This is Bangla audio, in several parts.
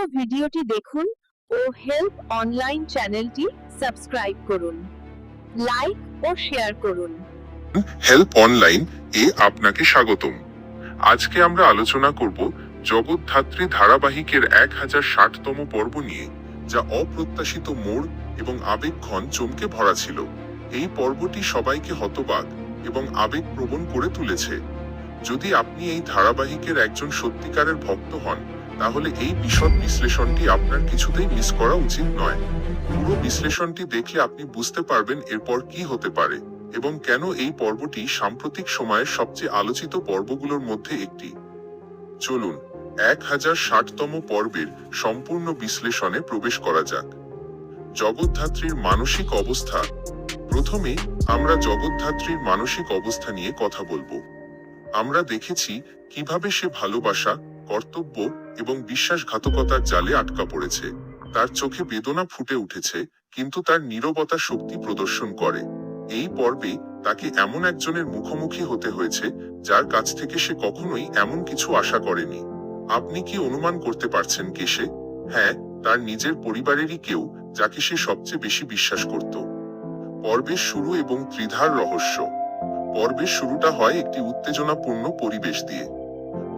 পুরো ভিডিওটি দেখুন ও হেল্প অনলাইন চ্যানেলটি সাবস্ক্রাইব করুন, লাইক ও শেয়ার করুন। হেল্প অনলাইন এ আপনাকে স্বাগতম। আজকে আমরা আলোচনা করব জগদ্ধাত্রী ধারাবাহিকের 1060তম পর্ব নিয়ে, যা অপ্রত্যাশিত মোড় এবং আবেগঘন চমকে ভরা ছিল। এই পর্বটি সবাইকে হতবাক এবং আবেগপ্রবণ করে তুলেছে। যদি আপনি এই ধারাবাহিকের একজন সত্যিকারের ভক্ত হন, তাহলে এই বিশদ বিশ্লেষণটি আপনার কিছুতেই মিস করা উচিত নয়। পুরো বিশ্লেষণটি দেখলে আপনি বুঝতে পারবেন এরপর কি হতে পারে এবং কেন এই পর্বটি সাম্প্রতিক সময়ের সবচেয়ে আলোচিত পর্বগুলোর মধ্যে একটি। চলুন 1060তম পর্বের সম্পূর্ণ বিশ্লেষণে প্রবেশ করা যাক। জগদ্ধাত্রীর মানসিক অবস্থা। প্রথমে আমরা জগদ্ধাত্রীর মানসিক অবস্থা নিয়ে কথা বলবো। আমরা দেখেছি কিভাবে সে ভালোবাসা, কর্তব্য এবং বিশ্বাসঘাতকতার জালে আটকা পড়েছে। তার চোখে বেদনা ফুটে উঠেছে, কিন্তু তার নীরবতা শক্তি প্রদর্শন করে। এই পর্বে তাকে এমন একজনের মুখোমুখি হতে হয়েছে যার কাছ থেকে সে কখনোই এমন কিছু আশা করেনি। আপনি কি অনুমান করতে পারছেন কে সে? হ্যাঁ, তার নিজের পরিবারেরই কেউ, যাকে সে সবচেয়ে বেশি বিশ্বাস করত। পর্বের শুরু এবং ত্রিধার রহস্য। পর্বের শুরুটা হয় একটি উত্তেজনাপূর্ণ পরিবেশ দিয়ে।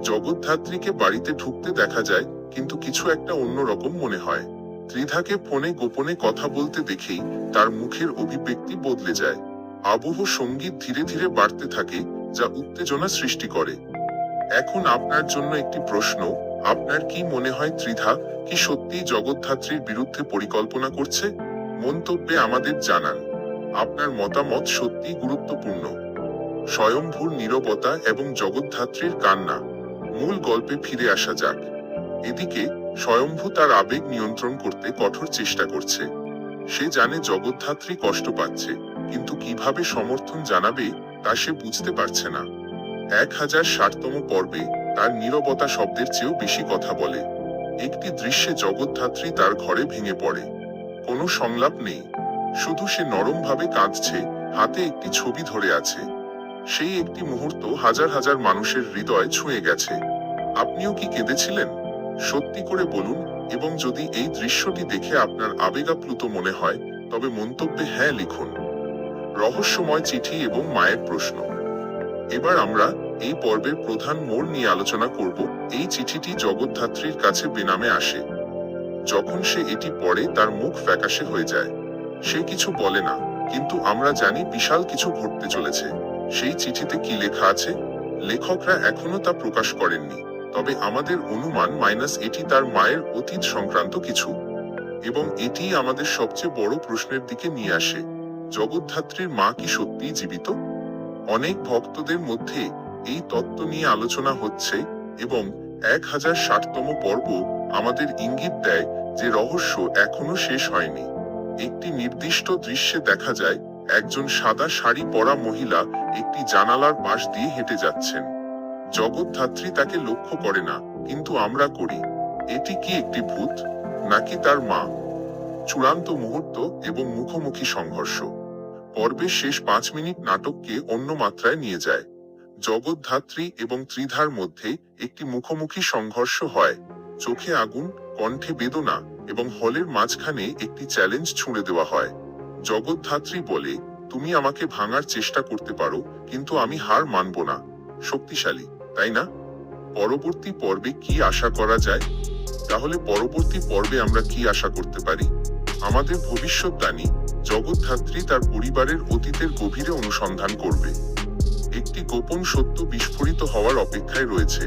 জগদ্ধাত্রীকে বাড়িতে ঢুকতে দেখা যায়, কিন্তু কিছু একটা অন্যরকম মনে হয়। ত্রিধাকে ফোনে গোপনে কথা বলতে দেখেই তার মুখের অভিব্যক্তি বদলে যায়। আবহ সঙ্গীত ধীরে ধীরে বাড়তে থাকে, যা উত্তেজনা সৃষ্টি করে। এখন আপনার জন্য একটি প্রশ্ন, আপনার কি মনে হয় ত্রিধা কি সত্যিই জগদ্ধাত্রীর বিরুদ্ধে পরিকল্পনা করছে? মন্তব্যে আমাদের জানান। আপনার মতামত সত্যিই গুরুত্বপূর্ণ। স্বয়ম্ভূর নীরবতা এবং জগদ্ধাত্রীর কান্না। মূল গল্পে ফিরে আসা যাক। এদিকে স্বয়ম্ভূ তার আবেগ নিয়ন্ত্রণ করতে কঠোর চেষ্টা করছে। সে জানে জগদ্ধাত্রী কষ্ট পাচ্ছে, কিন্তু কিভাবে সমর্থন জানাবে তা সে বুঝতে পারছে না। 1060তম পর্বে তার নীরবতা শব্দের চেয়েও বেশি কথা বলে। একটি দৃশ্যে জগদ্ধাত্রী তার ঘরে ভেঙে পড়ে। কোনো সংলাপ নেই, শুধু সে নরমভাবে কাঁদছে, হাতে একটি ছবি ধরে আছে। সেই একটি মুহূর্ত হাজার হাজার মানুষের হৃদয় ছুঁয়ে গেছে। আপনিও কি কেঁদেছিলেন? সত্যি করে বলুন, এবং যদি এই দৃশ্যটি দেখে আপনার আবেগাপ্লুত মনে হয়, তবে মন্তব্যে হ্যাঁ লিখুন। রহস্যময় চিঠি এবং মায়ের প্রশ্ন। এবার আমরা এই পর্বের প্রধান মোড় নিয়ে আলোচনা করব। এই চিঠিটি জগদ্ধাত্রীর কাছে বেনামে আসে। যখন সে এটি পড়ে, তার মুখ ফ্যাকাশে হয়ে যায়। সে কিছু বলে না, কিন্তু আমরা জানি বিশাল কিছু ঘটতে চলেছে। সেই চিঠিতে কি লেখা আছে? লেখকরা এখনো তা প্রকাশ করেননি, তবে আমাদের অনুমান এটি তার মায়ের অতীত সংক্রান্ত কিছু। এবং এটি আমাদের সবচেয়ে বড় প্রশ্নের দিকে নিয়ে আসে, জগদ্ধাত্রীর মা কি সত্যিই জীবিত? অনেক ভক্তদের মধ্যে এই তত্ত্ব নিয়ে আলোচনা হচ্ছে, এবং 1060তম পর্ব আমাদের ইঙ্গিত দেয় যে রহস্য এখনো শেষ হয়নি। একটি নির্দিষ্ট দৃশ্যে দেখা যায় একজন সাদা শাড়ি পরা মহিলা একটি জানালার পাশ দিয়ে হেঁটে যাচ্ছেন। জগদ্ধাত্রী তাকে লক্ষ্য করে না, কিন্তু আমরা করি। এটি কি একটি ভূত, নাকি তার মা? চূড়ান্ত মুহূর্ত এবং মুখোমুখি সংঘর্ষ। পর্বের শেষ 5 মিনিট নাটককে অন্য মাত্রায় নিয়ে যায়। জগদ্ধাত্রী এবং ত্রিধার মধ্যে একটি মুখোমুখি সংঘর্ষ হয়। চোখে আগুন, কণ্ঠে বেদনা, এবং হলের মাঝখানে একটি চ্যালেঞ্জ ছুঁড়ে দেওয়া হয়। জগদ্ধাত্রী বলে, তুমি আমাকে ভাঙার চেষ্টা করতে পারো, কিন্তু আমি হার মানব না। শক্তিশালী, তাই না? পরবর্তী পর্বে কি আশা করা যায়? তাহলে পরবর্তী পর্বে আমরা কি আশা করতে পারি? আমাদের ভবিষ্যৎবাণী, জগদ্ধাত্রী তার পরিবারের অতীতের গভীরে অনুসন্ধান করবে। একটি গোপন সত্য বিস্ফোরিত হওয়ার অপেক্ষায় রয়েছে,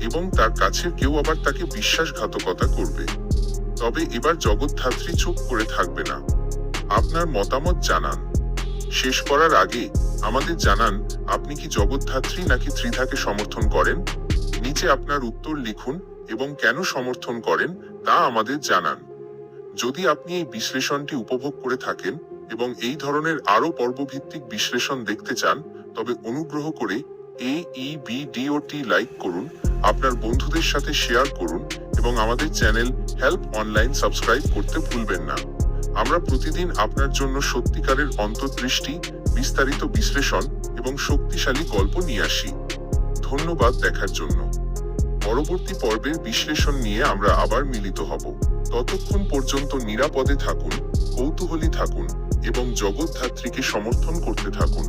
এবং তার কাছের কেউ আবার তাকে বিশ্বাসঘাতকতা করবে। তবে এবার জগদ্ধাত্রী চুপ করে থাকবে না। আপনার মতামত জানান। শেষ করার আগে আমাদের জানান, আপনি কি জগদ্ধাত্রী নাকি ত্রিধাকে সমর্থন করেন? নিচে আপনার উত্তর লিখুন, এবং কেন সমর্থন করেন তা আমাদের জানান। যদি আপনি এই বিশ্লেষণটি উপভোগ করে থাকেন এবং এই ধরনের আরো পর্বভিত্তিক বিশ্লেষণ দেখতে চান, তবে অনুগ্রহ করে এই ভিডিওটি লাইক করুন, আপনার বন্ধুদের সাথে শেয়ার করুন, এবং আমাদের চ্যানেল হেল্প অনলাইন সাবস্ক্রাইব করতে ভুলবেন না। আমরা প্রতিদিন আপনার জন্য সত্যিকারের অন্তর্দৃষ্টি, বিস্তারিত বিশ্লেষণ এবং শক্তিশালী গল্প নিয়ে আসি। ধন্যবাদ দেখার জন্য। পরবর্তী পর্বের বিশ্লেষণ নিয়ে আমরা আবার মিলিত হব। ততক্ষণ পর্যন্ত নিরাপদে থাকুন, কৌতূহলী থাকুন এবং জগৎধাত্রীকে সমর্থন করতে থাকুন।